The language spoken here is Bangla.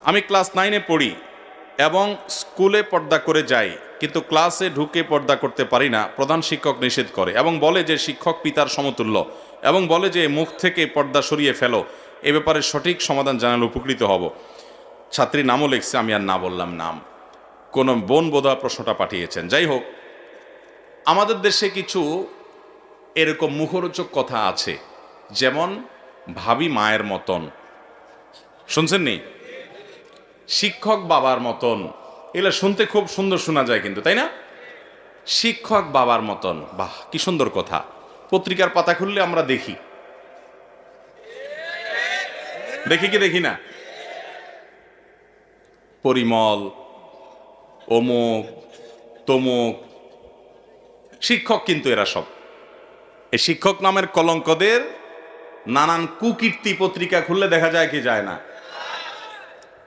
আমি ক্লাস 9-এ পড়ি এবং স্কুলে পর্দা করে যাই, কিন্তু ক্লাসে ঢুকে পর্দা করতে পারি না, প্রধান শিক্ষক নিষেধ করে এবং বলে যে শিক্ষক পিতার সমতুল্য, এবং বলে যে মুখ থেকে পর্দা সরিয়ে ফেলো। এ ব্যাপারে সঠিক সমাধান জানালে উপকৃত হব। ছাত্রী নামও লিখছে, আমি আর না বললাম নাম। কোনো বোন বোধহয় প্রশ্নটা পাঠিয়েছেন। যাই হোক, আমাদের দেশে কিছু এরকম মুখরোচক কথা আছে, যেমন ভাবি মায়ের মতন, শুনছেন নি? শিক্ষক বাবার মতন, এগুলো শুনতে খুব সুন্দর শোনা যায় কিন্তু, তাই না? শিক্ষক বাবার মতন, বাহ কি সুন্দর কথা। পত্রিকার পাতা খুললে আমরা দেখি, দেখি কি দেখি না? পরিমল, অমুক তমুক শিক্ষক, কিন্তু এরা সব এই শিক্ষক নামের কলঙ্কদের নানান কুকীর্তি পত্রিকা খুললে দেখা যায় কি যায় না?